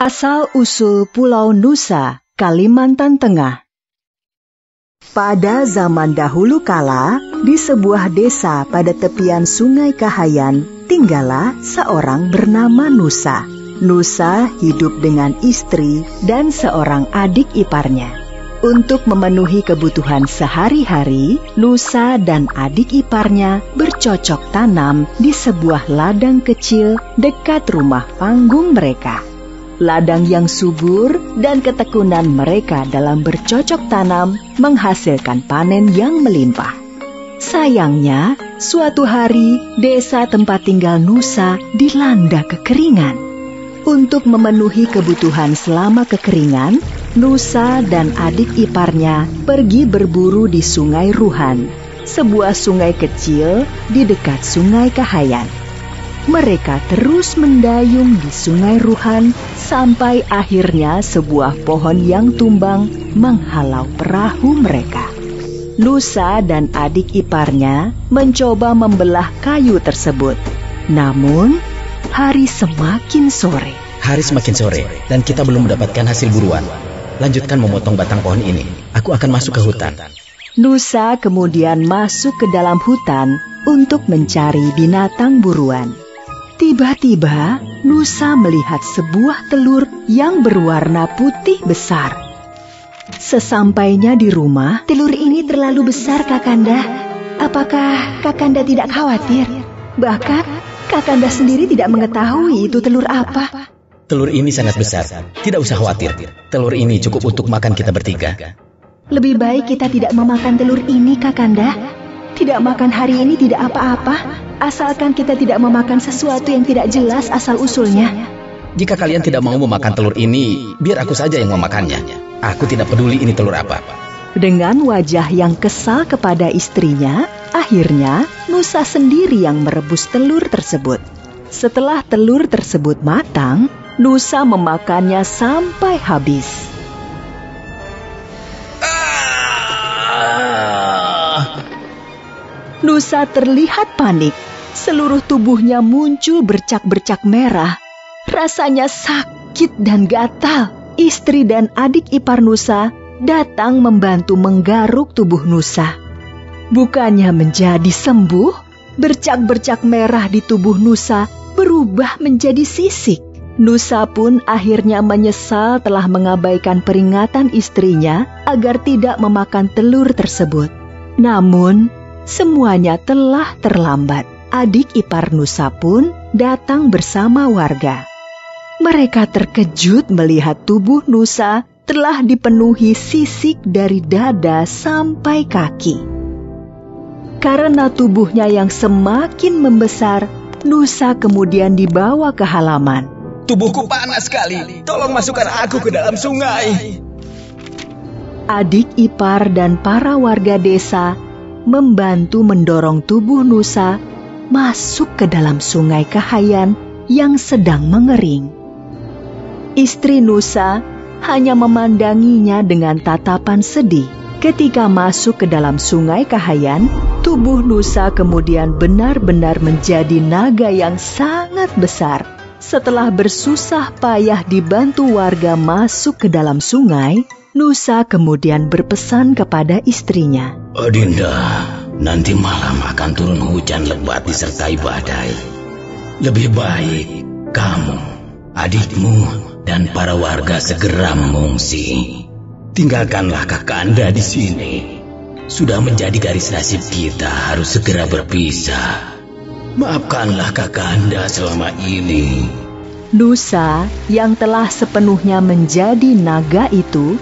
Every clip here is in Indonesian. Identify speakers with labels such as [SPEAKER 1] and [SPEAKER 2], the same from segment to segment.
[SPEAKER 1] Asal-usul Pulau Nusa, Kalimantan Tengah. Pada zaman dahulu kala, di sebuah desa pada tepian Sungai Kahayan, tinggallah seorang bernama Nusa. Nusa hidup dengan istri dan seorang adik iparnya. Untuk memenuhi kebutuhan sehari-hari, Nusa dan adik iparnya bercocok tanam di sebuah ladang kecil dekat rumah panggung mereka. Ladang yang subur dan ketekunan mereka dalam bercocok tanam menghasilkan panen yang melimpah. Sayangnya, suatu hari desa tempat tinggal Nusa dilanda kekeringan. Untuk memenuhi kebutuhan selama kekeringan, Nusa dan adik iparnya pergi berburu di Sungai Ruhan, sebuah sungai kecil di dekat Sungai Kahayan. Mereka terus mendayung di Sungai Ruhan sampai akhirnya sebuah pohon yang tumbang menghalau perahu mereka. Nusa dan adik iparnya mencoba membelah kayu tersebut. Namun, hari semakin sore.
[SPEAKER 2] Hari semakin sore dan kita belum mendapatkan hasil buruan. Lanjutkan memotong batang pohon ini. Aku akan masuk ke hutan.
[SPEAKER 1] Nusa kemudian masuk ke dalam hutan untuk mencari binatang buruan. Tiba-tiba, Nusa melihat sebuah telur yang berwarna putih besar. Sesampainya di rumah,
[SPEAKER 3] telur ini terlalu besar, Kakanda. Apakah Kakanda tidak khawatir? Bahkan, Kakanda sendiri tidak mengetahui itu telur apa.
[SPEAKER 2] Telur ini sangat besar. Tidak usah khawatir. Telur ini cukup untuk makan kita bertiga.
[SPEAKER 3] Lebih baik kita tidak memakan telur ini, Kakanda. Tidak makan hari ini tidak apa-apa, asalkan kita tidak memakan sesuatu yang tidak jelas asal-usulnya.
[SPEAKER 2] Jika kalian tidak mau memakan telur ini, biar aku saja yang memakannya. Aku tidak peduli ini telur apa.
[SPEAKER 1] Dengan wajah yang kesal kepada istrinya, akhirnya Nusa sendiri yang merebus telur tersebut. Setelah telur tersebut matang, Nusa memakannya sampai habis. Nusa terlihat panik. Seluruh tubuhnya muncul bercak-bercak merah. Rasanya sakit dan gatal. Istri dan adik ipar Nusa datang membantu menggaruk tubuh Nusa. Bukannya menjadi sembuh, bercak-bercak merah di tubuh Nusa berubah menjadi sisik. Nusa pun akhirnya menyesal telah mengabaikan peringatan istrinya agar tidak memakan telur tersebut. Namun, semuanya telah terlambat. Adik ipar Nusa pun datang bersama warga. Mereka terkejut melihat tubuh Nusa telah dipenuhi sisik dari dada sampai kaki. Karena tubuhnya yang semakin membesar, Nusa kemudian dibawa ke halaman.
[SPEAKER 2] Tubuhku panas sekali. Tolong masukkan aku ke dalam sungai.
[SPEAKER 1] Adik ipar dan para warga desa membantu mendorong tubuh Nusa masuk ke dalam Sungai Kahayan yang sedang mengering. Istri Nusa hanya memandanginya dengan tatapan sedih. Ketika masuk ke dalam Sungai Kahayan, tubuh Nusa kemudian benar-benar menjadi naga yang sangat besar. Setelah bersusah payah dibantu warga masuk ke dalam sungai, Nusa kemudian berpesan kepada istrinya.
[SPEAKER 4] Adinda, nanti malam akan turun hujan lebat disertai badai. Lebih baik kamu, adikmu, dan para warga segera mengungsi. Tinggalkanlah Kakanda di sini. Sudah menjadi garis nasib kita harus segera berpisah. Maafkanlah Kakanda selama ini.
[SPEAKER 1] Nusa yang telah sepenuhnya menjadi naga itu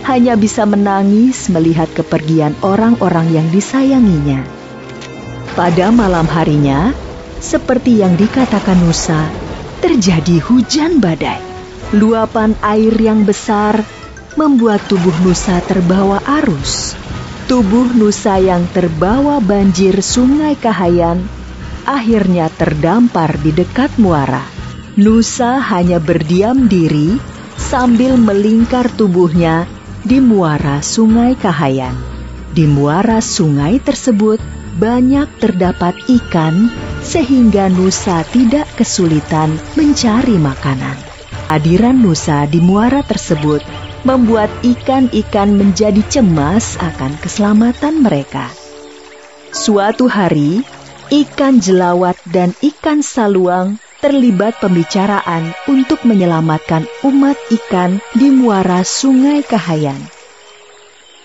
[SPEAKER 1] hanya bisa menangis melihat kepergian orang-orang yang disayanginya. Pada malam harinya, seperti yang dikatakan Nusa, terjadi hujan badai. Luapan air yang besar membuat tubuh Nusa terbawa arus. Tubuh Nusa yang terbawa banjir Sungai Kahayan akhirnya terdampar di dekat muara. Nusa hanya berdiam diri sambil melingkar tubuhnya di muara Sungai Kahayan. Di muara sungai tersebut banyak terdapat ikan sehingga Nusa tidak kesulitan mencari makanan. Kehadiran Nusa di muara tersebut membuat ikan-ikan menjadi cemas akan keselamatan mereka. Suatu hari, ikan jelawat dan ikan saluang terlibat pembicaraan untuk menyelamatkan umat ikan di muara Sungai Kahayan.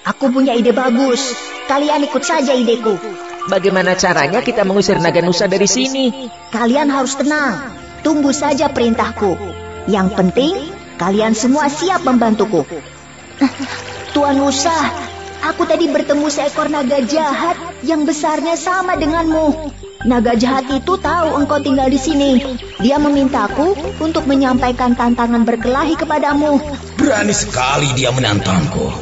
[SPEAKER 3] Aku punya ide bagus. Kalian ikut saja ideku.
[SPEAKER 5] Bagaimana caranya kita mengusir naga Nusa dari sini?
[SPEAKER 3] Kalian harus tenang. Tunggu saja perintahku. Yang penting, kalian semua siap membantuku. Tuan Nusa, aku tadi bertemu seekor naga jahat yang besarnya sama denganmu. Naga jahat itu tahu engkau tinggal di sini. Dia memintaku untuk menyampaikan tantangan berkelahi kepadamu.
[SPEAKER 4] Berani sekali dia menantangku.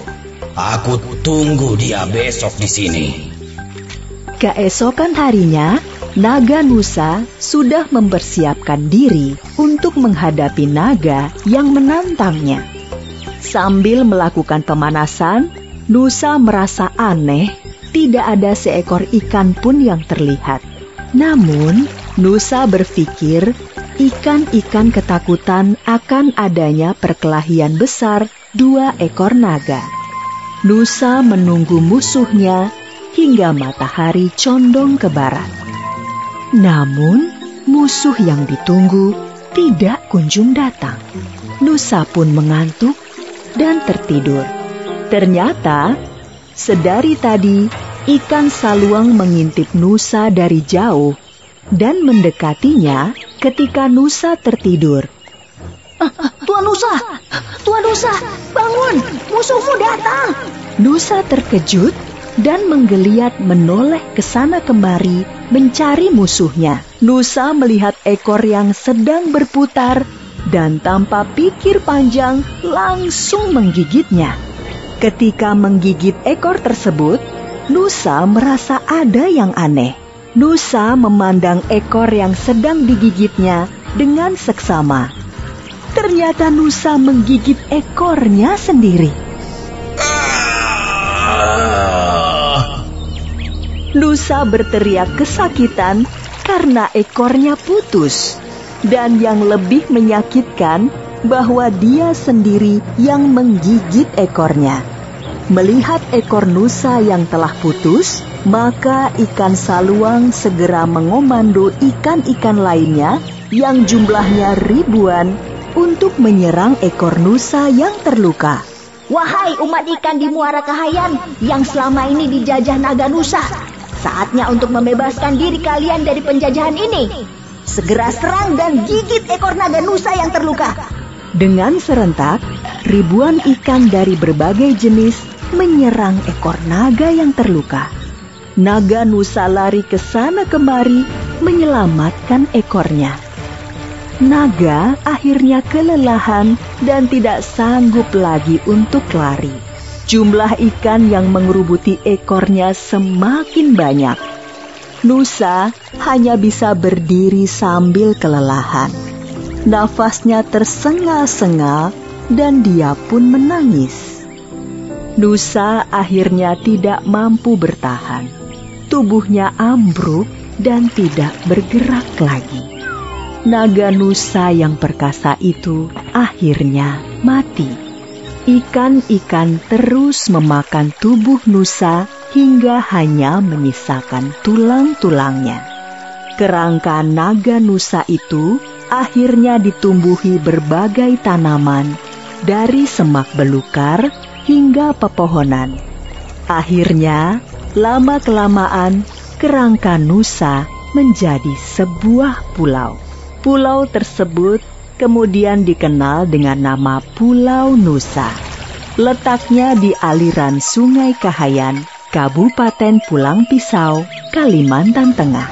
[SPEAKER 4] Aku tunggu dia besok di sini.
[SPEAKER 1] Keesokan harinya, naga Nusa sudah mempersiapkan diri untuk menghadapi naga yang menantangnya. Sambil melakukan pemanasan, Nusa merasa aneh, tidak ada seekor ikan pun yang terlihat. Namun, Nusa berpikir ikan-ikan ketakutan akan adanya perkelahian besar 2 ekor naga. Nusa menunggu musuhnya hingga matahari condong ke barat. Namun, musuh yang ditunggu tidak kunjung datang. Nusa pun mengantuk dan tertidur. Ternyata, sedari tadi, ikan saluang mengintip Nusa dari jauh dan mendekatinya ketika Nusa tertidur.
[SPEAKER 3] Tuan Nusa, bangun, musuhmu datang.
[SPEAKER 1] Nusa terkejut dan menggeliat menoleh ke sana kemari mencari musuhnya. Nusa melihat ekor yang sedang berputar dan tanpa pikir panjang langsung menggigitnya. Ketika menggigit ekor tersebut, Nusa merasa ada yang aneh. Nusa memandang ekor yang sedang digigitnya dengan seksama. Ternyata Nusa menggigit ekornya sendiri. Nusa berteriak kesakitan karena ekornya putus. Dan yang lebih menyakitkan bahwa dia sendiri yang menggigit ekornya. Melihat ekor Nusa yang telah putus, maka ikan saluang segera mengomando ikan-ikan lainnya yang jumlahnya ribuan untuk menyerang ekor Nusa yang terluka.
[SPEAKER 3] Wahai umat ikan di Muara Kahayan yang selama ini dijajah naga Nusa, saatnya untuk membebaskan diri kalian dari penjajahan ini. Segera serang dan gigit ekor naga Nusa yang terluka.
[SPEAKER 1] Dengan serentak, ribuan ikan dari berbagai jenis menyerang ekor naga yang terluka. Naga Nusa lari ke sana kemari menyelamatkan ekornya. Naga akhirnya kelelahan dan tidak sanggup lagi untuk lari. Jumlah ikan yang mengerubuti ekornya semakin banyak. Nusa hanya bisa berdiri sambil kelelahan. Nafasnya tersengal-sengal dan dia pun menangis. Nusa akhirnya tidak mampu bertahan. Tubuhnya ambruk dan tidak bergerak lagi. Naga Nusa yang perkasa itu akhirnya mati. Ikan-ikan terus memakan tubuh Nusa hingga hanya menyisakan tulang-tulangnya. Kerangka naga Nusa itu akhirnya ditumbuhi berbagai tanaman, dari semak belukar hingga pepohonan. Akhirnya, lama-kelamaan, kerangka Nusa menjadi sebuah pulau. Pulau tersebut kemudian dikenal dengan nama Pulau Nusa. Letaknya di aliran Sungai Kahayan, Kabupaten Pulang Pisau, Kalimantan Tengah.